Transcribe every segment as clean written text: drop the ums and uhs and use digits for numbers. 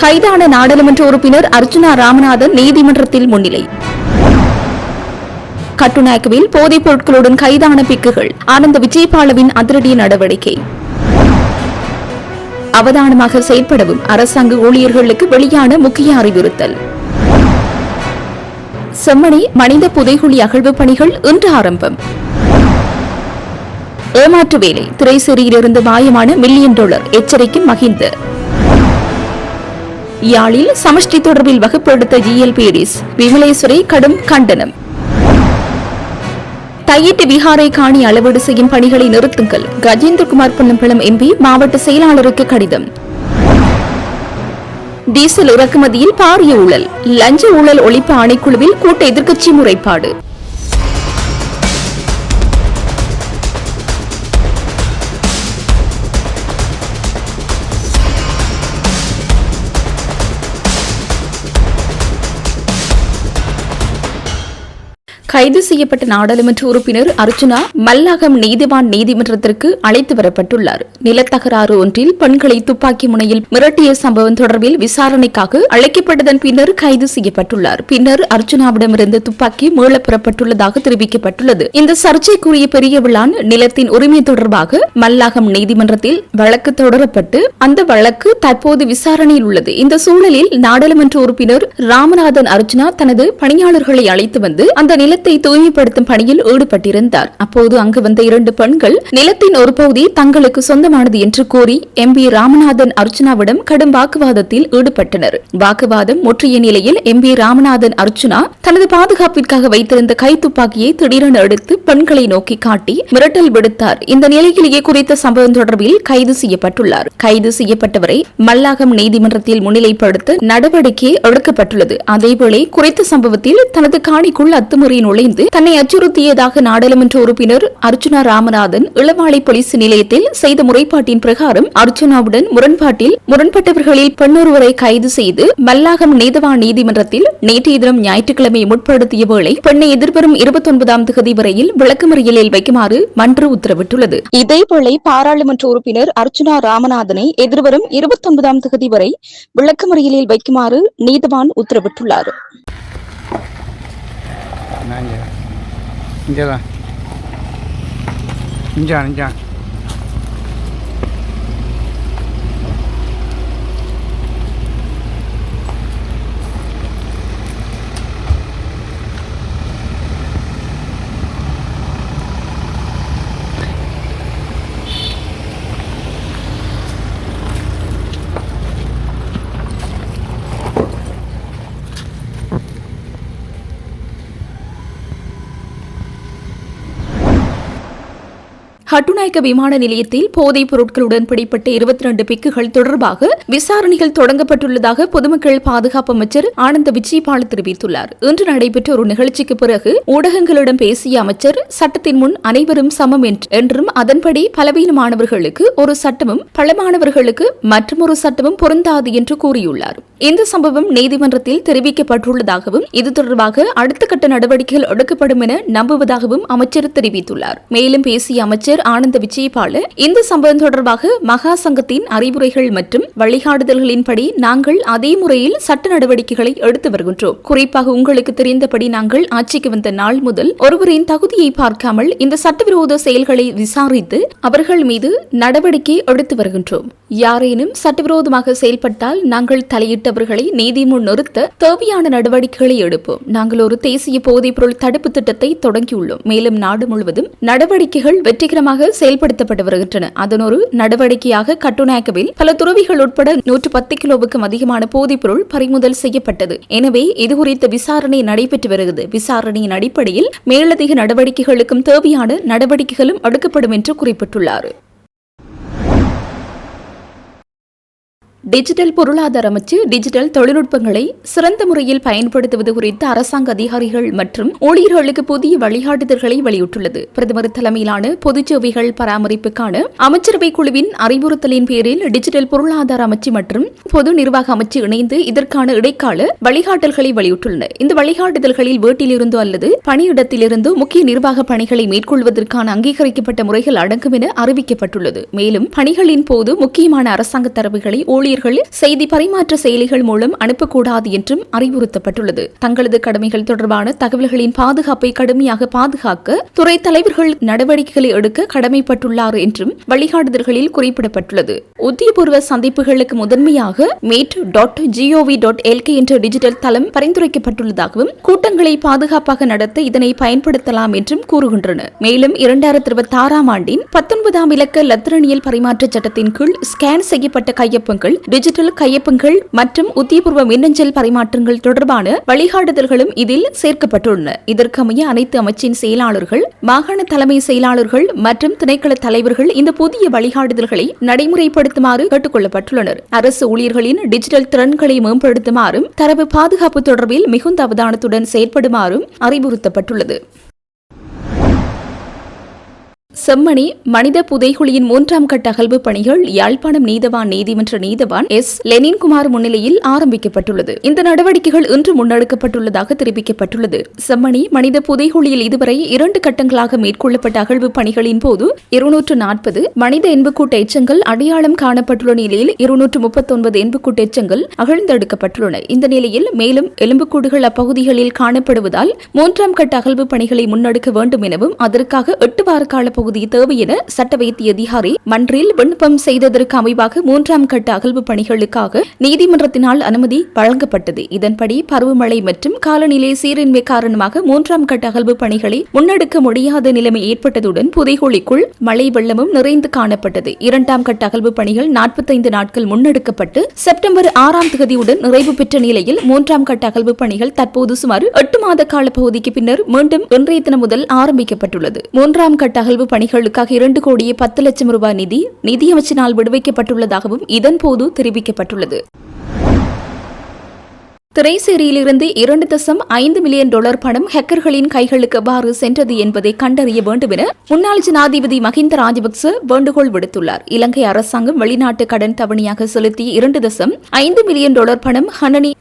கைதான நாடாளுமன்ற உறுப்பினர் அர்ச்சுனா ராமநாதன் நீதிமன்றத்தில் முன்னிலை. கட்டுநாயக்கவில் போதைப் பொருட்களுடன் கைதான பிக்குகள். ஆனந்த விஜயபாலவின் அதிரடி நடவடிக்கை. அவதானமாக செயல்படவும் அரசாங்க ஊழியர்களுக்கு வெளியான முக்கிய அறிவுறுத்தல். செம்மணி மனித புதைகுழி அகழ்வு பணிகள் இன்று ஆரம்பம். ஏமாற்று வேலை. திரைசேரியிலிருந்து மாயமான $1 மில்லியன் எச்சரிக்கும் மஹிந்த. யாழில் சமஷ்டி தொடர்பில் வகுப்பெடுத்த GL பீரிஸ். விமலேஸ்வரை கடும் கண்டனம். தையிட்டு விஹாரை காணி அளவீடு செய்யும் பணிகளை நிறுத்துங்கள். கஜேந்திரகுமார் பொன்னம்பலம் MP மாவட்ட செயலாளருக்கு கடிதம். டீசல் இறக்குமதியில் பாரிய ஊழல். லஞ்ச ஊழல் ஒழிப்பு ஆணைக்குழுவில் கூட்ட எதிர்க்கட்சி முறைப்பாடு. கைது செய்யப்பட்ட நாடாளுமன்ற உறுப்பினர் அர்ச்சுனா மல்லாகம் நீதிவான் நீதிமன்றத்திற்கு அழைத்து வரப்பட்டுள்ளார். நிலத்தகராறு ஒன்றில் பெண்களை துப்பாக்கி முனையில் மிரட்டிய சம்பவம் தொடர்பில் விசாரணைக்காக அழைக்கப்பட்டதன் பின்னர் கைது செய்யப்பட்டுள்ளார். பின்னர் அர்ச்சுனாவிடமிருந்து துப்பாக்கி மீளப் பெறப்பட்டுள்ளதாக தெரிவிக்கப்பட்டுள்ளது. இந்த சர்ச்சைக்குரிய பெரிய விழான் நிலத்தின் உரிமை தொடர்பாக மல்லாகம் நீதிமன்றத்தில் வழக்கு தொடரப்பட்டு அந்த வழக்கு தற்போது விசாரணையில் உள்ளது. இந்த சூழலில் நாடாளுமன்ற உறுப்பினர் ராமநாதன் அர்ச்சுனா தனது பணியாளர்களை அழைத்து வந்து அந்த நிலத்தை தூய்மைப்படுத்தும் பணியில் ஈடுபட்டிருந்தார். அப்போது அங்கு வந்த 2 பெண்கள் நிலத்தின் ஒரு பகுதி தங்களுக்கு சொந்தமானது என்று கூறி MP ராமநாதன் அர்ச்சுனாவிடம் கடும் வாக்குவாதத்தில் ஈடுபட்டனர். வாக்குவாதம் முற்றிய நிலையில் MP ராமநாதன் அர்ச்சுனா தனது பாதுகாப்பிற்காக வைத்திருந்த கைத்துப்பாக்கியை திடீரென எடுத்து பெண்களை நோக்கி காட்டி மிரட்டல் விடுத்தார். இந்த நிலையிலேயே குறித்த சம்பவம் தொடர்பில் கைது செய்யப்பட்டுள்ளார். கைது செய்யப்பட்டவரை மல்லாகம் நீதிமன்றத்தில் முன்னிலைப்படுத்த நடவடிக்கை எடுக்கப்பட்டுள்ளது. அதேவேளை குறித்த சம்பவத்தில் தனது காணிக்குள் அத்துமுறை நுழைந்து தன்னை அச்சுறுத்தியதாக நாடாளுமன்ற உறுப்பினர் அர்ச்சுனா ராமநாதன் இளவாலை போலீஸ் நிலையத்தில் செய்த முறைப்பாட்டின் பிரகாரம் அர்ச்சுனாவுடன் முரண்பட்டவர்களில் பெண்ணொருவரை கைது செய்து மல்லாகம் நீதவான் நீதிமன்றத்தில் நேற்றைய தினம் ஞாயிற்றுக்கிழமை முற்படுத்திய வேளை பெண்ணை எதிர்வரும் 29ஆம் தேதி வரையில் விளக்கமறியலில் வைக்குமாறு மன்று உத்தரவிட்டுள்ளது. இதேவேளை பாராளுமன்ற உறுப்பினர் அர்ச்சுனா ராமநாதனை எதிர்வரும் 29ஆம் தேதி வரை விளக்கமறியலில் வைக்குமாறு நீதவான் உத்தரவிட்டுள்ளார். கட்டுநாயக்க விமான நிலையத்தில் போதைப் பொருட்களுடன் பிடிப்பட்ட 22 பிக்குகள் தொடர்பாக விசாரணைகள் தொடங்கப்பட்டுள்ளதாக பொதுமக்கள் பாதுகாப்பு அமைச்சர் ஆனந்த விஜயபால தெரிவித்துள்ளார். இன்று நடைபெற்ற ஒரு நிகழ்ச்சிக்கு பிறகு ஊடகங்களிடம் பேசிய அமைச்சர் சட்டத்தின் முன் அனைவரும் சமம் என்றும் அதன்படி பலவீனமானவர்களுக்கு ஒரு சட்டமும் பலமானவர்களுக்கு மற்றொரு சட்டமும் பொருந்தாது என்று கூறியுள்ளார். இந்த சம்பவம் நீதிமன்றத்தில் தெரிவிக்கப்பட்டுள்ளதாகவும் இது தொடர்பாக அடுத்த கட்ட நடவடிக்கைகள் எடுக்கப்படும் என நம்புவதாகவும் அமைச்சர் தெரிவித்துள்ளார். மேலும் பேசிய அமைச்சர் ஆனந்த விஜயபால இந்த சம்பவம் தொடர்பாக மகா சங்கத்தின் அறிவுரைகள் மற்றும் வழிகாட்டுதல்களின்படி நாங்கள் அதே முறையில் சட்ட நடவடிக்கைகளை எடுத்து வருகின்றோம். குறிப்பாக உங்களுக்கு தெரிந்தபடி நாங்கள் ஆட்சிக்கு வந்த நாள் முதல் ஒருவரின் தகுதியை பார்க்காமல் இந்த சட்டவிரோத செயல்களை விசாரித்து அவர்கள் மீது நடவடிக்கை எடுத்து வருகின்றோம். யாரேனும் சட்டவிரோதமாக செயல்பட்டால் நாங்கள் தலையிட்டவர்களை நீதி முன் நிறுத்த தேவையான நடவடிக்கைகளை எடுப்போம். நாங்கள் ஒரு தேசிய போதைப் பொருள் தடுப்பு திட்டத்தை தொடங்கியுள்ளோம். மேலும் நாடு முழுவதும் நடவடிக்கைகள் வெற்றிகரமாக செயல்படுத்தப்பட்டு வருகின்றன. அதன் ஒரு நடவடிக்கையாக கட்டுநாயக்கவில் பல துறவிகள் உட்பட 110 கிலோவுக்கும் அதிகமான போதைப் பொருள் பறிமுதல் செய்யப்பட்டது. எனவே இதுகுறித்த விசாரணை நடைபெற்று வருகிறது. விசாரணையின் அடிப்படையில் மேலதிக நடவடிக்கைகளுக்கும் தேவையான நடவடிக்கைகளும் எடுக்கப்படும் என்று குறிப்பிட்டுள்ளார். டிஜிட்டல் பொருளாதார அமைச்சு டிஜிட்டல் தொழில்நுட்பங்களை சிறந்த முறையில் பயன்படுத்துவது குறித்து அரசாங்க அதிகாரிகள் மற்றும் ஊழியர்களுக்கு புதிய வழிகாட்டுதல்களை வெளியிட்டுள்ளது. பிரதமர் தலைமையிலான பொதுச் சேவைகள் பராமரிப்புக்கான அமைச்சரவை குழுவின் அறிவுறுத்தலின் பேரில் டிஜிட்டல் பொருளாதார அமைச்சு மற்றும் பொது நிர்வாக அமைச்சு இணைந்து இதற்கான இடைக்கால வழிகாட்டல்களை வெளியிட்டுள்ளன. இந்த வழிகாட்டுதல்களில் வீட்டிலிருந்தோ அல்லது பணியிடத்திலிருந்தோ முக்கிய நிர்வாக பணிகளை மேற்கொள்வதற்கான அங்கீகரிக்கப்பட்ட முறைகள் அடங்கும் என அறிவிக்கப்பட்டுள்ளது. மேலும் பணிகளின் போது முக்கியமான அரசாங்க தரவுகளை ஊழியர் ஊழியர்கள் செய்தி பரிமாற்ற செயலிகள் மூலம் அனுப்பக்கூடாது என்றும் அறிவுறுத்தப்பட்டுள்ளது. தங்களது கடமைகள் தொடர்பான தகவல்களின் பாதுகாப்பை கடுமையாக பாதுகாக்க துறை தலைவர்கள் நடவடிக்கைகளை எடுக்க கடமைப்பட்டுள்ளார் என்றும் வழிகாட்டுதல்களில் குறிப்பிடப்பட்டுள்ளது. உத்தியபூர்வ சந்திப்புகளுக்கு முதன்மையாக meet.gov.lk என்ற டிஜிட்டல் தளம் பரிந்துரைக்கப்பட்டுள்ளதாகவும் கூட்டங்களை பாதுகாப்பாக நடத்த இதனை பயன்படுத்தலாம் என்றும் கூறுகின்றன. மேலும் 2026 ஆண்டின் 19ஆம் இலக்க லத்திரனியல் பரிமாற்ற சட்டத்தின் கீழ் ஸ்கேன் செய்யப்பட்ட கையொப்பங்கள், டிஜிட்டல் கையொப்பங்கள் மற்றும் உத்தியபூர்வ மின்னஞ்சல் பரிமாற்றங்கள் தொடர்பான வழிகாட்டுதல்களும் இதில் சேர்க்கப்பட்டுள்ளன. இதற்கமைய அனைத்து அமைச்சின் செயலாளர்கள், மாகாண தலைமை செயலாளர்கள் மற்றும் திணைக்கள தலைவர்கள் இந்த புதிய வழிகாட்டுதல்களை நடைமுறைப்படுத்துமாறு கேட்டுக் கொள்ளப்பட்டுள்ளனர். அரசு ஊழியர்களின் டிஜிட்டல் திறன்களை மேம்படுத்துமாறும் தரவு பாதுகாப்பு தொடர்பில் மிகுந்த அவதானத்துடன் செயற்படுமாறும் அறிவுறுத்தப்பட்டுள்ளது. செம்மணி மனித புதைகுழியின் 3ஆம் கட்ட அகழ்வு பணிகள் யாழ்ப்பாணம் நீதவான் நீதிமன்ற நீதவான் எஸ் லெனின்குமார் முன்னிலையில் ஆரம்பிக்கப்பட்டுள்ளது. இந்த நடவடிக்கைகள் இன்று முன்னெடுக்கப்பட்டுள்ளதாக தெரிவிக்கப்பட்டுள்ளது. செம்மணி மனித புதைகுழியில் இதுவரை 2 கட்டங்களாக மேற்கொள்ளப்பட்ட அகழ்வு பணிகளின் போது 240 மனித எண்புக்கூட்ட எச்சங்கள் அடையாளம் காணப்பட்டுள்ள நிலையில் 239 எண்புக்கூட்ட எச்சங்கள் அகழ்ந்தெடுக்கப்பட்டுள்ளன. இந்த நிலையில் மேலும் எலும்புக்கூடுகள் அப்பகுதிகளில் காணப்படுவதால் 3ஆம் கட்ட அகழ்வு பணிகளை முன்னெடுக்க வேண்டும் எனவும் அதற்காக 8 வார கால பகுதி தேவை என சட்ட வைத்திய அதிகாரி மன்றில் விண்ணப்பம் செய்ததற்கு அமைவாக 3ஆம் கட்ட அகழ்வு பணிகளுக்காக நீதிமன்றத்தினால் அனுமதி வழங்கப்பட்டது. இதன்படி பருவமழை மற்றும் காலநிலை சீரின்மை காரணமாக 3ஆம் கட்ட அகழ்வு பணிகளை முன்னெடுக்க முடியாத நிலைமை ஏற்பட்டதுடன் புதைகுழிக்குள் மழை வெள்ளமும் நிறைந்து காணப்பட்டது. 2ஆம் கட்ட அகழ்வு பணிகள் 45 நாட்கள் முன்னெடுக்கப்பட்டு செப்டம்பர் 6ஆம் தேதியுடன் நிறைவு பெற்ற நிலையில் 3ஆம் கட்ட அகழ்வு பணிகள் தற்போது சுமார் 8 மாத கால பகுதிக்கு பின்னர் மீண்டும் இன்றைய தினம் முதல் ஆரம்பிக்கப்பட்டுள்ளது. 3ஆம் கட்ட அகழ்வு பணிகளுக்காக 2 கோடியே 10 லட்சம் ரூபாய் நிதியமைச்சினால் விடுவிக்கப்பட்டுள்ளதாகவும் இதன்போது தெரிவிக்கப்பட்டுள்ளது. திரைசேரியிலிருந்து $2.5 மில்லியன் பணம் ஹேக்கர்களின் கைகளுக்கு எவ்வாறு சென்றது என்பதை கண்டறிய வேண்டும் என முன்னாள் ஜனாதிபதி மஹிந்த ராஜபக்ச வேண்டுகோள் விடுத்துள்ளார். இலங்கை அரசாங்கம் வெளிநாட்டு கடன் தவணையாக செலுத்திய $2.5 மில்லியன் பணம்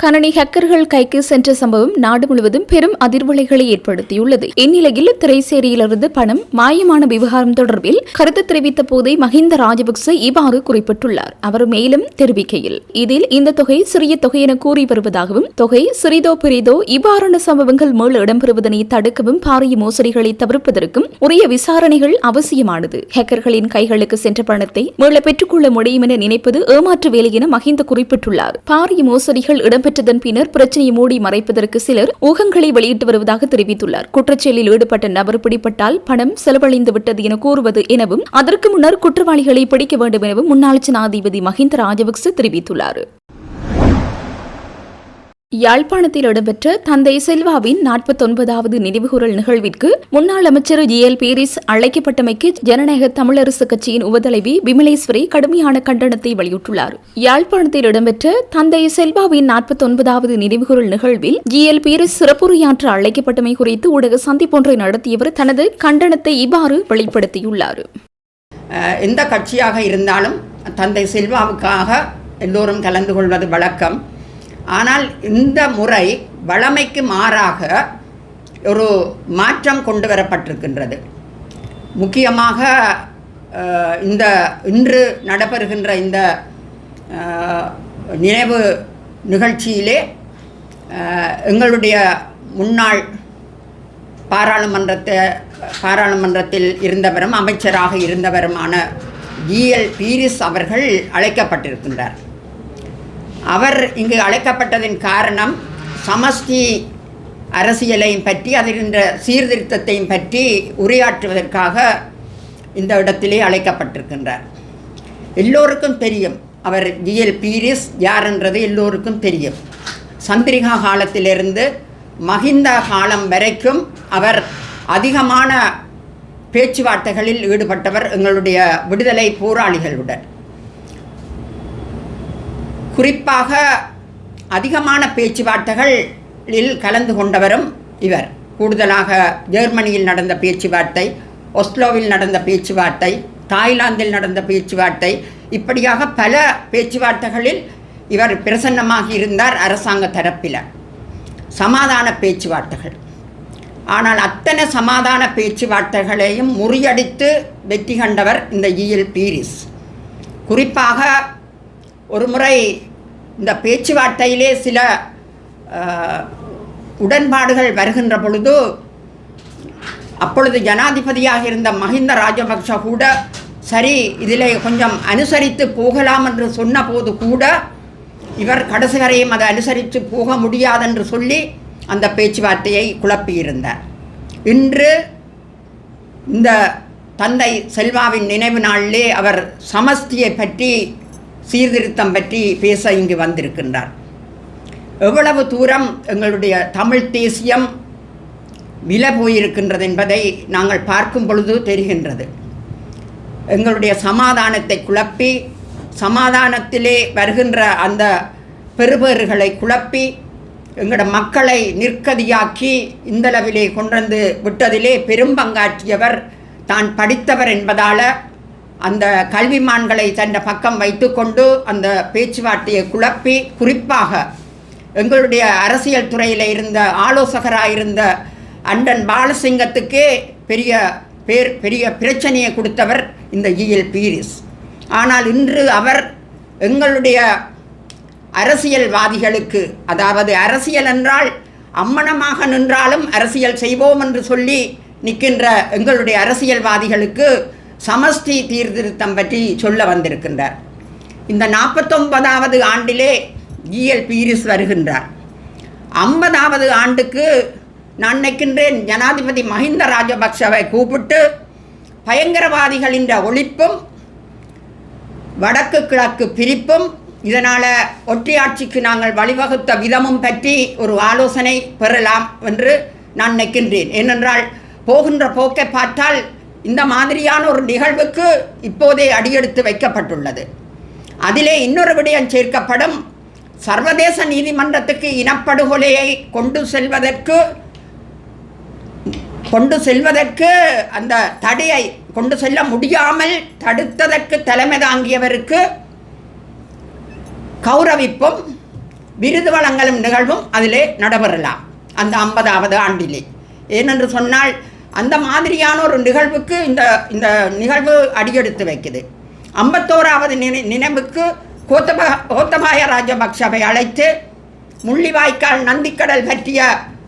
கணனி ஹேக்கர்கள் கைக்கு சென்ற சம்பவம் நாடு முழுவதும் பெரும் அதிர்வலைகளை ஏற்படுத்தியுள்ளது. இந்நிலையில் திரைசேரியிலிருந்து பணம் மாயமான விவகாரம் தொடர்பில் கருத்து தெரிவித்த போதே மஹிந்த ராஜபக்ச இவ்வாறு குறிப்பிட்டுள்ளார். அவர் மேலும் தெரிவிக்கையில், இதில் இந்த தொகை சிறிய தொகை என கூறி வருவதாகவும் தொகை சிறிதோ பெரிதோ இவ்வாறான சம்பவங்கள் மேல் இடம்பெறுவதனை தடுக்கவும் பாரிய மோசடிகளை தவிர்ப்பதற்கும் உரிய விசாரணைகள் அவசியமானது. ஹேக்கர்களின் கைகளுக்கு சென்ற பணத்தை மீள பெற்றுக்கொள்ள முடியும் என நினைப்பது ஏமாற்று வேலை என மஹிந்த குறிப்பிட்டுள்ளார். பாரிய மோசடிகள் இடம்பெற்றதன் பின்னர் பிரச்சனையை மூடி மறைப்பதற்கு சிலர் ஊகங்களை வெளியிட்டு வருவதாக தெரிவித்துள்ளார். குற்றச்செயலில் ஈடுபட்ட நபர் பிடிப்பட்டால் பணம் செலவழிந்து விட்டது என கூறுவது எனவும் அதற்கு முன்னர் குற்றவாளிகளை பிடிக்க வேண்டும் எனவும் முன்னாள் ஜனாதிபதி மஹிந்த ராஜபக்ச தெரிவித்துள்ளார். யாழ்ப்பாணத்தில் இடம்பெற்ற தந்தை செல்வாவின் 49வது நினைவுகூரல் நிகழ்விற்கு முன்னாள் அமைச்சர் ஜி.எல். பீரிஸ் அழைக்கப்பட்டமைக்கு ஜனநாயக தமிழரசு கட்சியின் உபதலைவி விமலேஸ்வரி கடுமையான கண்டனத்தை வெளியிட்டுள்ளார். யாழ்ப்பாணத்தில் இடம்பெற்ற தந்தை செல்வாவின் 49வது நினைவுகூரல் நிகழ்வில் ஜி.எல். பீரிஸ் சிறப்புரையாற்ற அழைக்கப்பட்டமை குறித்து ஊடக சந்திப்பொன்றை நடத்தியவர் தனது கண்டனத்தை இவ்வாறு வெளிப்படுத்தியுள்ளார். எந்த கட்சியாக இருந்தாலும் தந்தை செல்வாவுக்காக எல்லோரும் கலந்து கொள்வது வழக்கம். ஆனால் இந்த முறை வழமைக்கு மாறாக ஒரு மாற்றம் கொண்டு வரப்பட்டிருக்கின்றது. முக்கியமாக இன்று நடைபெறுகின்ற இந்த நினைவு நிகழ்ச்சியிலே எங்களுடைய முன்னாள் பாராளுமன்றத்தில் இருந்தவரும் அமைச்சராக இருந்தவருமான ஜி.எல். பீரிஸ் அவர்கள் அழைக்கப்பட்டிருக்கின்றார். அவர் இங்கு அழைக்கப்பட்டதின் காரணம் சமஷ்டி அரசியலையும் பற்றி அதில் சீர்திருத்தத்தையும் பற்றி உரையாற்றுவதற்காக இந்த இடத்திலே அழைக்கப்பட்டிருக்கின்றார். எல்லோருக்கும் தெரியும் அவர் ஜி.எல். பீரிஸ் யார் என்றது எல்லோருக்கும் தெரியும். சந்திரிகா காலத்திலிருந்து மஹிந்த காலம் வரைக்கும் அவர் அதிகமான பேச்சுவார்த்தைகளில் ஈடுபட்டவர் எங்களுடைய விடுதலை போராளிகளுடன். குறிப்பாக அதிகமான பேச்சுவார்த்தைகளில் கலந்து கொண்டவரும் இவர். கூடுதலாக ஜெர்மனியில் நடந்த பேச்சுவார்த்தை, ஒஸ்லோவில் நடந்த பேச்சுவார்த்தை, தாய்லாந்தில் நடந்த பேச்சுவார்த்தை, இப்படியாக பல பேச்சுவார்த்தைகளில் இவர் பிரசன்னமாக இருந்தார் அரசாங்க தரப்பில். சமாதான பேச்சுவார்த்தைகள். ஆனால் அத்தனை சமாதான பேச்சுவார்த்தைகளையும் முறியடித்து வெற்றி கண்டவர் இந்த ஜி.எல். பீரிஸ். குறிப்பாக ஒரு முறை இந்த பேச்சுவார்த்தையிலே சில உடன்பாடுகள் வருகின்ற பொழுது அப்பொழுது ஜனாதிபதியாக இருந்த மஹிந்த ராஜபக்ஷ கூட சரி இதில் கொஞ்சம் அனுசரித்து போகலாம் என்று சொன்ன போது கூட இவர் கடைசி வரையும் அதை அனுசரித்து போக முடியாதென்று சொல்லி அந்த பேச்சுவார்த்தையை குழப்பியிருந்தார். இன்று இந்த தந்தை செல்வாவின் நினைவு நாளிலே அவர் சமஸ்தியை பற்றி சீர்திருத்தம் பற்றி பேச இங்கு வந்திருக்கின்றார். எவ்வளவு தூரம் எங்களுடைய தமிழ் தேசியம் விலை போயிருக்கின்றது என்பதை நாங்கள் பார்க்கும் பொழுது தெரிகின்றது. எங்களுடைய சமாதானத்தை குழப்பி சமாதானத்திலே வருகின்ற அந்த பெறுபேறுகளை குழப்பி எங்களோட மக்களை நிற்கதியாக்கி இந்தளவிலே கொண்டு விட்டதிலே பெரும் பங்காற்றியவர் தான் படித்தவர் என்பதால் அந்த கல்விமான்களை தன் பக்கம் வைத்து கொண்டு அந்த பேச்சுவார்த்தையை குழப்பி குறிப்பாக எங்களுடைய அரசியல் துறையில் இருந்த ஆலோசகராக இருந்த அண்டன் பாலசிங்கத்துக்கே பெரிய பிரச்சனையை கொடுத்தவர் இந்த ஜிஎல் பீரிஸ். ஆனால் இன்று அவர் எங்களுடைய அரசியல்வாதிகளுக்கு, அதாவது அரசியல் என்றால் அம்மனமாக நின்றாலும் அரசியல் செய்வோம் என்று சொல்லி நிற்கின்ற எங்களுடைய அரசியல்வாதிகளுக்கு சமஷ்டி சீர்திருத்தம் பற்றி சொல்ல வந்திருக்கின்றார். இந்த 49வது ஆண்டிலே ஜிஎல் பீரிஸ் வருகின்றார். 50வது ஆண்டுக்கு நான் நினைக்கின்றேன் ஜனாதிபதி மஹிந்த ராஜபக்ஷவை கூப்பிட்டு பயங்கரவாதிகளின் ஒழிப்பும் வடக்கு கிழக்கு பிரிப்பும் இதனால் ஒற்றையாட்சிக்கு நாங்கள் வழிவகுத்த விதமும் பற்றி ஒரு ஆலோசனை பெறலாம் என்று நான் நினைக்கின்றேன். ஏனென்றால் போகின்ற போக்கை பார்த்தால் இந்த மாதிரியான ஒரு நிகழ்வுக்கு இப்போதே அடியெடுத்து வைக்கப்பட்டுள்ளது. அதிலே இன்னொரு விடயம் சேர்க்கப்படும். சர்வதேச நீதிமன்றத்துக்கு இனப்படுகொலையை கொண்டு செல்வதற்கு அந்த தடையை கொண்டு செல்ல முடியாமல் தடுத்ததற்கு தலைமை தாங்கியவருக்கு கௌரவிப்பும் விருது வழங்கலும் நிகழ்வும் அதிலே நடைபெறலாம் அந்த 50வது ஆண்டிலே. ஏனென்று சொன்னால் அந்த மாதிரியான ஒரு நிகழ்வுக்கு இந்த நிகழ்வு அடியெடுத்து வைக்குது. 51வது நினைவுக்கு கோத்தபாய ராஜபக்ஷவை அழைத்து முள்ளிவாய்க்கால் நந்திக்கடல் பற்றிய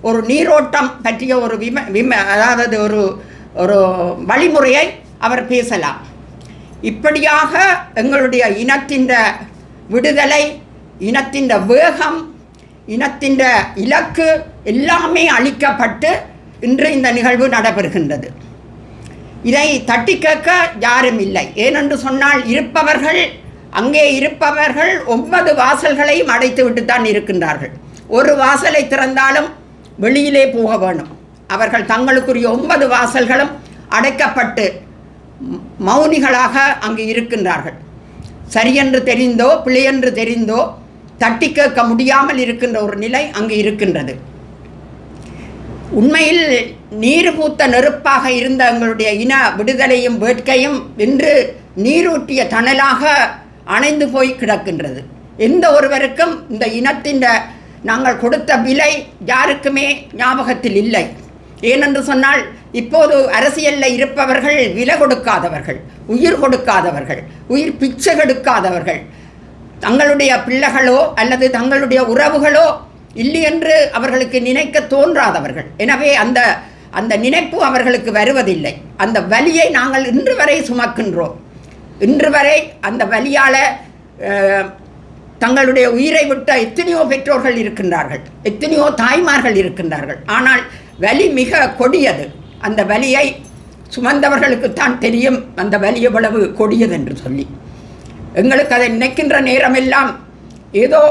ஒரு நீரோட்டம் பற்றிய ஒரு அதாவது ஒரு வழிமுறையை அவர் பேசலாம். இப்படியாக எங்களுடைய இனத்தின் விடுதலை, இனத்தின் வேகம், இனத்தின் இலக்கு எல்லாமே அளிக்கப்பட்டு இன்று இந்த நிகழ்வு நடைபெறுகின்றது. இதை தட்டி கேட்க யாரும் இல்லை. ஏனென்று சொன்னால் அங்கே இருப்பவர்கள் 9 வாசல்களையும் அடைத்து விட்டுத்தான் இருக்கின்றார்கள். ஒரு வாசலை திறந்தாலும் வெளியிலே போக வேணும். அவர்கள் தங்களுக்குரிய 9 வாசல்களும் அடைக்கப்பட்டு மௌனிகளாக அங்கு இருக்கின்றார்கள். சரியென்று தெரிந்தோ பிழையென்று தெரிந்தோ தட்டி கேட்க முடியாமல் இருக்கின்ற ஒரு நிலை அங்கு இருக்கின்றது. உண்மையில் நீர் பூத்த நெருப்பாக இருந்த எங்களுடைய இன விடுதலையும் வேட்கையும் இன்று நீரூட்டிய தணலாக அணைந்து போய் கிடக்கின்றது. எந்த ஒருவருக்கும் இந்த இனத்தின் நாங்கள் கொடுத்த விலை யாருக்குமே ஞாபகத்தில் இல்லை. ஏனென்று சொன்னால் இப்போது அரசியலில் இருப்பவர்கள் விலை கொடுக்காதவர்கள், உயிர் கொடுக்காதவர்கள், உயிர் பிச்சை கொடுக்காதவர்கள், தங்களுடைய பிள்ளைகளோ அல்லது தங்களுடைய உறவுகளோ இல்லை என்று அவர்களுக்கு நினைக்க தோன்றாதவர்கள். எனவே அந்த நினைப்பு அவர்களுக்கு வருவதில்லை. அந்த வலியை நாங்கள் இன்று வரை சுமக்கின்றோம். இன்று வரை அந்த வலியால் தங்களுடைய உயிரை விட்ட எத்தனையோ பெற்றோர்கள் இருக்கின்றார்கள், எத்தனையோ தாய்மார்கள் இருக்கின்றார்கள். ஆனால் வலி மிக கொடியது. அந்த வலியை சுமந்தவர்களுக்குத்தான் தெரியும் அந்த வலி எவ்வளவு கொடியது என்று சொல்லி. எங்களுக்கு அதை நினைக்கின்ற நேரமெல்லாம் ஏதோ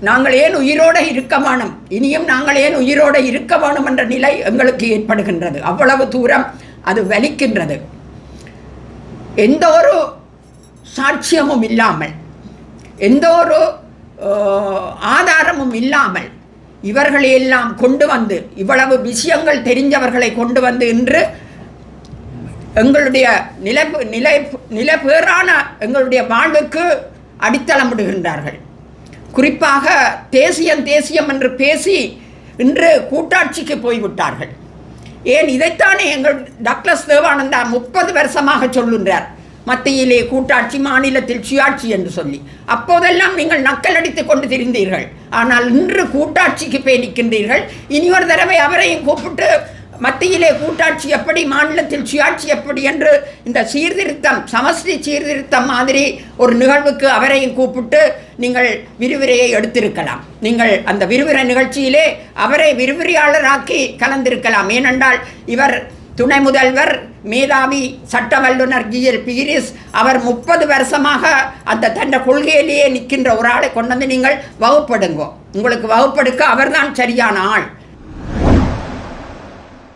நாங்கள் ஏன் உயிரோடு இருக்க வேணும், இனியும் நாங்கள் ஏன் உயிரோடு இருக்க வேணும் என்ற நிலை எங்களுக்கு ஏற்படுகின்றது. அவ்வளவு தூரம் அது வலிக்கின்றது. எந்த ஒரு சாட்சியமும் இல்லாமல், எந்த ஒரு ஆதாரமும் இல்லாமல் இவர்களையெல்லாம் கொண்டு வந்து, இவ்வளவு விஷயங்கள் தெரிஞ்சவர்களை கொண்டு வந்து இன்று எங்களுடைய நிலைபேறான எங்களுடைய வாழ்வுக்கு அடித்தளமிடுகின்றார்கள். குறிப்பாக தேசியம் என்று பேசி இன்று கூட்டாட்சிக்கு போய்விட்டார்கள். ஏன் இதைத்தானே எங்கள் டாக்டர் தேவானந்தா 30 வருஷமாக சொல்லுகிறார். மத்தியிலே கூட்டாட்சி, மாநிலத்தில் சுயாட்சி என்று சொல்லி. அப்போதெல்லாம் நீங்கள் நக்கலடித்து கொண்டு திரிந்தீர்கள். ஆனால் இன்று கூட்டாட்சிக்கு போய் நிற்கின்றீர்கள். இனி ஒரு தடவை அவரையும் கூப்பிட்டு மத்தியிலே கூட்டாட்சி எப்படி, மாநிலத்தில் சுயாட்சி எப்படி என்று இந்த சீர்திருத்தம், சமஷ்டி சீர்திருத்தம் மாதிரி ஒரு நிகழ்வுக்கு அவரையும் கூப்பிட்டு நீங்கள் விரிவுரையை எடுத்திருக்கலாம். நீங்கள் அந்த விரிவுரை நிகழ்ச்சியிலே அவரை விரிவுரையாளராக்கி கலந்திருக்கலாம். ஏனென்றால் இவர் துணை முதல்வர், மேதாவி சட்ட வல்லுநர் GL பீரிஸ். அவர் 30 வருஷமாக அந்த தன்னை கொள்கையிலேயே நிற்கின்ற ஒரு ஆளை கொண்டு வந்து நீங்கள் வகுப்படுங்கோ. உங்களுக்கு வகுப்படுக்க அவர்தான் சரியான ஆள்.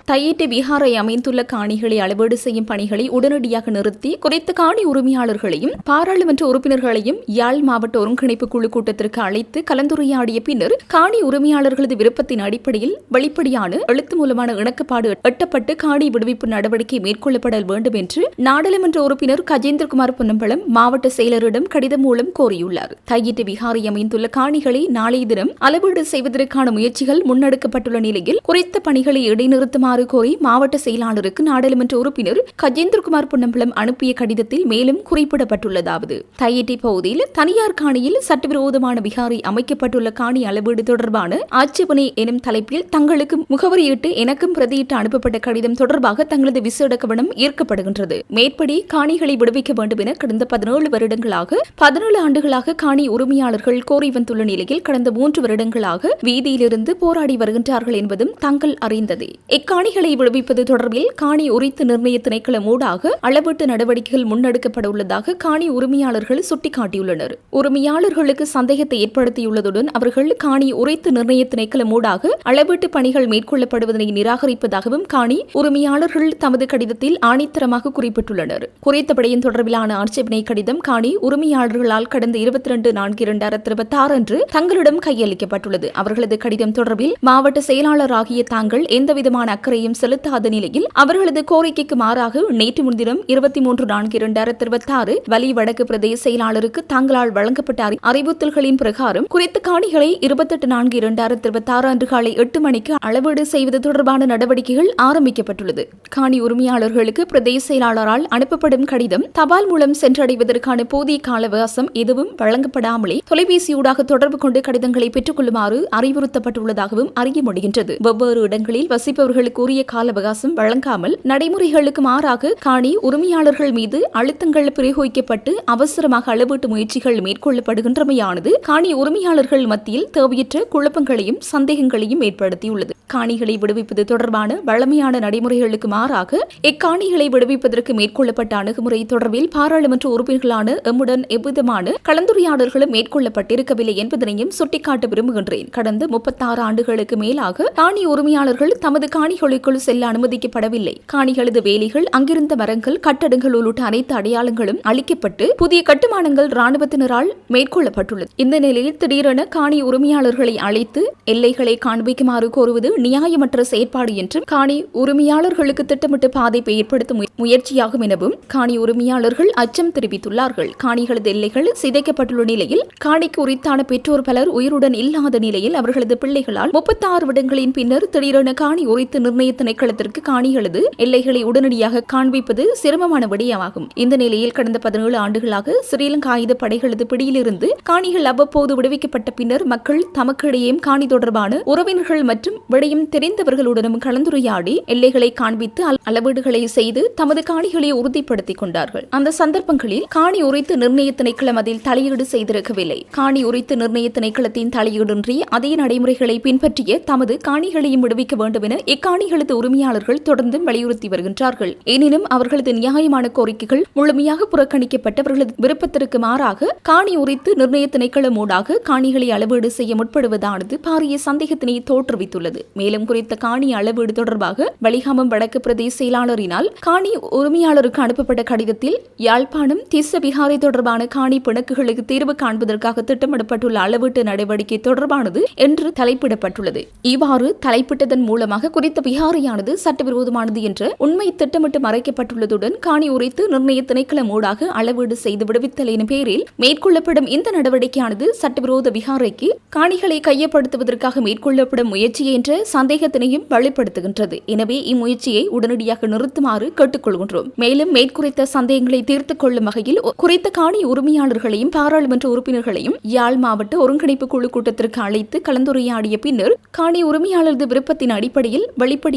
தையிட்டி விஹாரை அமைந்துள்ள காணிகளை அளவீடு செய்யும் பணிகளை உடனடியாக நிறுத்தி குறித்த காணி உரிமையாளர்களையும் பாராளுமன்ற உறுப்பினர்களையும் யாழ் மாவட்ட ஒருங்கிணைப்பு குழு கூட்டத்திற்கு அழைத்து கலந்துரையாடிய பின்னர் காணி உரிமையாளர்களது விருப்பத்தின் அடிப்படையில் வெளிப்படையான எழுத்து மூலமான இணக்கப்பாடு எட்டப்பட்டு காணி விடுவிப்பு நடவடிக்கை மேற்கொள்ளப்பட வேண்டும் என்று நாடாளுமன்ற உறுப்பினர் கஜேந்திரகுமார் பொன்னம்பலம் மாவட்ட செயலரிடம் கடிதம் மூலம் கோரியுள்ளார். தையிட்டி விஹாரை அமைந்துள்ள காணிகளை நாளைய தினம் அளவீடு செய்வதற்கான முயற்சிகள் முன்னெடுக்கப்பட்டுள்ள நிலையில் குறித்த பணிகளை இடைநிறுத்துமாறு கோரி மாவட்ட செயலாளருக்கு நாடாளுமன்ற உறுப்பினர் கஜேந்திரகுமார் பொன்னம்பலம் அனுப்பிய கடிதத்தில் மேலும் குறிப்பிடப்பட்டுள்ளதாவது: தையிட்டி பகுதியில் தனியார் காணியில் சட்டவிரோதமான விகாரை அமைக்கப்பட்டுள்ள காணி அளவீடு தொடர்பான ஆட்சேபனை எனும் தலைப்பில் தங்களுக்கு முகவரியிட்டு எனக்கும் பிரதியிட்டு அனுப்பப்பட்ட கடிதம் தொடர்பாக தங்களது விசேட கவனம் ஈர்க்கப்படுகின்றது. மேற்படி காணிகளை விடுவிக்க வேண்டும் என கடந்த 17 வருடங்களாக 17 ஆண்டுகளாக காணி உரிமையாளர்கள் கோரி வந்துள்ள நிலையில் கடந்த 3 வருடங்களாக வீதியிலிருந்து போராடி வருகின்றார்கள் என்பதும் தாங்கள் அறிந்ததே. இக்காணிகளை விடுவிப்பது தொடர்பில் காணி உரித்து நிர்ணய திணைக்களம் ஊடாக அளவீட்டு நடவடிக்கைகள் முன்னெடுக்கப்பட உள்ளதாக காணி உரிமையாளர்கள் சுட்டிக்காட்டியுள்ளனர். உரிமையாளர்களுக்கு சந்தேகத்தை ஏற்படுத்தியுள்ளதுடன் அவர்கள் காணி உரித்து நிர்ணய திணைக்களம் ஊடாக அளவீட்டு பணிகள் மேற்கொள்ளப்படுவதனை நிராகரிப்பதாகவும் காணி உரிமையாளர்கள் தமது கடிதத்தில் ஆணித்தரமாக குறிப்பிட்டுள்ளனர். குறித்த விடயம் தொடர்பிலான ஆட்சேபனை கடிதம் காணி உரிமையாளர்களால் கடந்த 22/4/2026 அன்று தங்களிடம் கையளிக்கப்பட்டுள்ளது. அவர்களது கடிதம் தொடர்பில் மாவட்ட செயலாளர் ஆகிய தாங்கள் எந்தவிதமான அக்கறையும் செலுத்தாத நிலையில் அவர்களது கோரிக்கைக்கு மாறாக நேற்று முன்தினம் 23/4/2026 வலி வடக்கு பிரதேச செயலாளருக்கு தாங்களால் வழங்கப்பட்ட அறிவுறுத்தல்களின் பிரகாரம் குறித்த காணிகளை 28/4/2026 அன்று காலை 8 மணிக்கு அளவீடு செய்வது தொடர்பான நடவடிக்கைகள் ஆரம்பிக்கப்பட்டுள்ளது. காணி உரிமையாளர்களுக்கு பிரதேச செயலாளரால் அனுப்பப்படும் கடிதம் தபால் மூலம் சென்றடைவதற்கான போதிய கால அவகாசம் எதுவும் வழங்கப்படாமலே தொலைபேசியூடாக தொடர்பு கொண்டு கடிதங்களை பெற்றுக் கொள்ளுமாறு அறிவுறுத்தப்பட்டுள்ளதாகவும் அறிய முடிகின்றது. வெவ்வேறு இடங்களில் வசிப்பவர்களுக்கு உரிய கால அவகாசம் வழங்காமல் நடைமுறைகளுக்கு மாறாக காணி உரிமையாளர்கள் மீது அழுத்தங்கள் பிரயோகிக்கப்பட்டு அவசரமாக அளவீட்டு முயற்சிகள் மேற்கொள்ளப்படுகின்றமையானது காணி உரிமையாளர்கள் மத்தியில் தேவையற்ற குழப்பங்களையும் சந்தேகங்களையும் ஏற்படுத்தியுள்ளது. காணிகளை விடுவிப்பது தொடர்பான வழமையான நடைமுறைகளுக்கு மாறாக இக்காணிகளை விடுவிப்பதற்கு மேற்கொள்ளப்பட்ட அணுகுமுறை தொடர்பில் பாராளுமன்ற உறுப்பினர்களான எம்முடன் எவ்விதமான கலந்துரையாடல்களும் மேற்கொள்ளப்பட்டிருக்கவில்லை என்பதனையும் சுட்டிக்காட்ட விரும்புகின்றேன். கடந்த 36 ஆண்டுகளுக்கு மேலாக காணி உரிமையாளர்கள் தமது காணிகளுக்குள் செல்ல அனுமதிக்கப்படவில்லை. காணிகளது வேலிகள், அங்கிருந்த மரங்கள், கட்டடங்கள் உள்ளிட்ட அனைத்து அடையாளங்களும் அளிக்கப்பட்டு புதிய கட்டுமானங்கள் ராணுவத்தினரால் மேற்கொள்ளப்பட்டுள்ளது. இந்த நிலையில் திடீரென காணி உரிமையாளர்களை அழைத்து எல்லைகளை காண்பிக்குமாறு கோருவது நியாயமற்ற செயற்பாடு என்றும் காணி உரிமையாளர்களுக்கு திட்டமிட்டு பாதிப்பை ஏற்படுத்தும் முயற்சியாகும் எனவும் காணி உரிமையாளர்கள் அச்சம் தெரிவித்துள்ளார்கள். காணிகளது எல்லைகள் சிதைக்கப்பட்டுள்ள நிலையில் காணிக்கு உரித்தான பெற்றோர் பலர் உயிருடன் இல்லாத நிலையில் அவர்களது பிள்ளைகளால் 36 வருடங்களின் பின்னர் திடீரென காணி உரித்து நிர்ணய திணைக்களத்திற்கு காணிகளது எல்லைகளை உடனடியாக காண்பிப்பது சிரமமான விடயமாகும். இந்த நிலையில் கடந்த 17 ஆண்டுகளாக ஸ்ரீலங்கா ஆயுத படைகளது பிடியிலிருந்து காணிகள் அவ்வப்போது விடுவிக்கப்பட்ட பின்னர் மக்கள் தமக்கிடையேயும் காணி தொடர்பான உறவினர்கள் மற்றும் விடயம் தெரிந்தவர்களுடனும் கலந்துரையாடி எல்லைகளை காண்பித்து அளவீடுகளை செய்து தமது காணிகளை உறுதிப்படுத்திக் கொண்டார்கள். அந்த சந்தர்ப்பங்களில் காணி உரித்து நிர்ணய திணைக்களம் அதில் தலையீடு செய்திருக்கவில்லை. காணி உரித்து நிர்ணய திணைக்களத்தின் தலையீடின்றி அதே நடைமுறைகளை பின்பற்றிய தமது காணிகளையும் விடுவிக்க வேண்டும் என இக்காணிகளது உரிமையாளர்கள் தொடர்ந்து வலியுறுத்தி வருகின்றார்கள். எனினும் அவர்களது நியாயமான கோரிக்கைகள் முழுமையாக புறக்கணிக்கப்பட்டு அவர்களது விருப்பத்திற்கு மாறாக காணி உரித்து நிர்ணய திணைக்களம் ஊடாக காணிகளை அளவீடு செய்ய முற்படுவதானது பாரிய சந்தேகத்தினை தோற்றுவித்துள்ளது. மேலும் குறித்த காணி அளவீடு தொடர்பாக வலிகாமம் வடக்கு பிரதேச செயலாளரினால் காணி உரிமையாளருக்கு அனுப்பப்பட்ட கடிதத்தில் யாழ்ப்பாணம் திஸ்ஸ விகாரை தொடர்பான காணி பிணக்குகளுக்கு தீர்வு காண்பதற்காக திட்டமிடப்பட்டுள்ள அளவீட்டு நடவடிக்கை தொடர்பானது என்று தலைப்பிடப்பட்டுள்ளது. இவ்வாறு தலைப்பிட்டதன் மூலமாக குறித்த விகாரையானது சட்டவிரோதமானது என்ற உண்மை திட்டமிட்டு மறைக்கப்பட்டுள்ளதுடன் காணி உரைத்து நிர்ணய திணைக்களம் ஊடாக அளவீடு செய்து விடுவித்தல் எனும் பேரில் மேற்கொள்ளப்படும் இந்த நடவடிக்கையானது சட்டவிரோத விகாரைக்கு காணிகளை கையப்படுத்துவதற்காக மேற்கொள்ளப்படும் முயற்சி என்ற சந்தேகத்தினையும் வெளிப்படுத்துகின்றது. எனவே இம்முயற்சியை உடனடியாக நிறுத்துமாறு கேட்டுக்கொள்கின்றோம். மேலும் மேற்குறித்த சந்தேகங்களை தீர்த்துக் கொள்ளும் வகையில் குறித்த காணி உரிமையாளர்களையும் பாராளுமன்ற உறுப்பினர்களையும் யாழ் மாவட்ட ஒருங்கிணைப்பு குழு கூட்டத்திற்கு அழைத்து கலந்துரையாடிய பின்னர் காணி உரிமையாளரது விருப்பத்தின் அடிப்படையில் வெளிப்படையான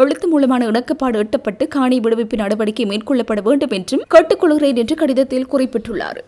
எழுத்து மூலமான இணக்கப்பாடு எட்டப்பட்டு காணி விடுவிப்பு நடவடிக்கை மேற்கொள்ளப்பட வேண்டும் என்றும் கேட்டுக்கொள்கிறேன் என்று கடிதத்தில் குறிப்பிட்டுள்ளார்.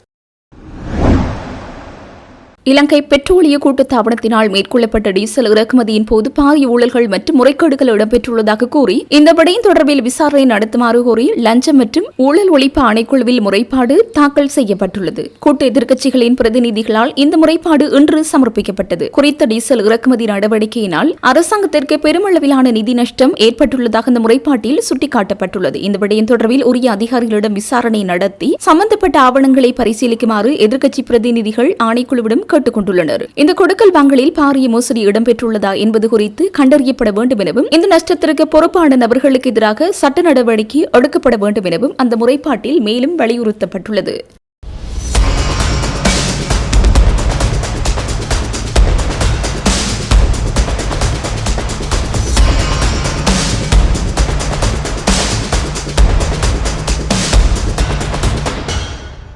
இலங்கை பெட்ரோலிய கூட்டுத்தாபனத்தினால் மேற்கொள்ளப்பட்ட டீசல் இறக்குமதியின் போது பாரிய ஊழல்கள் மற்றும் முறைகேடுகள் இடம்பெற்றுள்ளதாக கூறி இந்த விடயம் தொடர்பில் விசாரணை நடத்துமாறு கோரி லஞ்சம் மற்றும் ஊழல் ஒழிப்பு ஆணைக்குழுவில் முறைப்பாடு தாக்கல் செய்யப்பட்டுள்ளது. கூட்டு எதிர்க்கட்சிகளின் பிரதிநிதிகளால் இந்த முறைப்பாடு இன்று சமர்ப்பிக்கப்பட்டது. குறித்த டீசல் இறக்குமதி நடவடிக்கையினால் அரசாங்கத்திற்கு பெருமளவிலான நிதி நஷ்டம் ஏற்பட்டுள்ளதாக இந்த முறைப்பாட்டில் சுட்டிக்காட்டப்பட்டுள்ளது. இந்த விடயம் தொடர்பில் உரிய அதிகாரிகளிடம் விசாரணை நடத்தி சம்பந்தப்பட்ட ஆவணங்களை பரிசீலிக்குமாறு எதிர்க்கட்சி பிரதிநிதிகள் ஆணைக்குழுவிடம் கேட்டுக்கொண்டுள்ளனர். இந்த கொடுக்கல் வாங்கலில் பாரிய மோசடி இடம்பெற்றுள்ளதா என்பது குறித்து கண்டறியப்பட வேண்டும் எனவும் இந்த நஷ்டத்திற்கு பொறுப்பான நபர்களுக்கு எதிராக சட்ட நடவடிக்கை எடுக்கப்பட வேண்டும் எனவும் அந்த முறைப்பாட்டில் மேலும் வலியுறுத்தப்பட்டுள்ளது.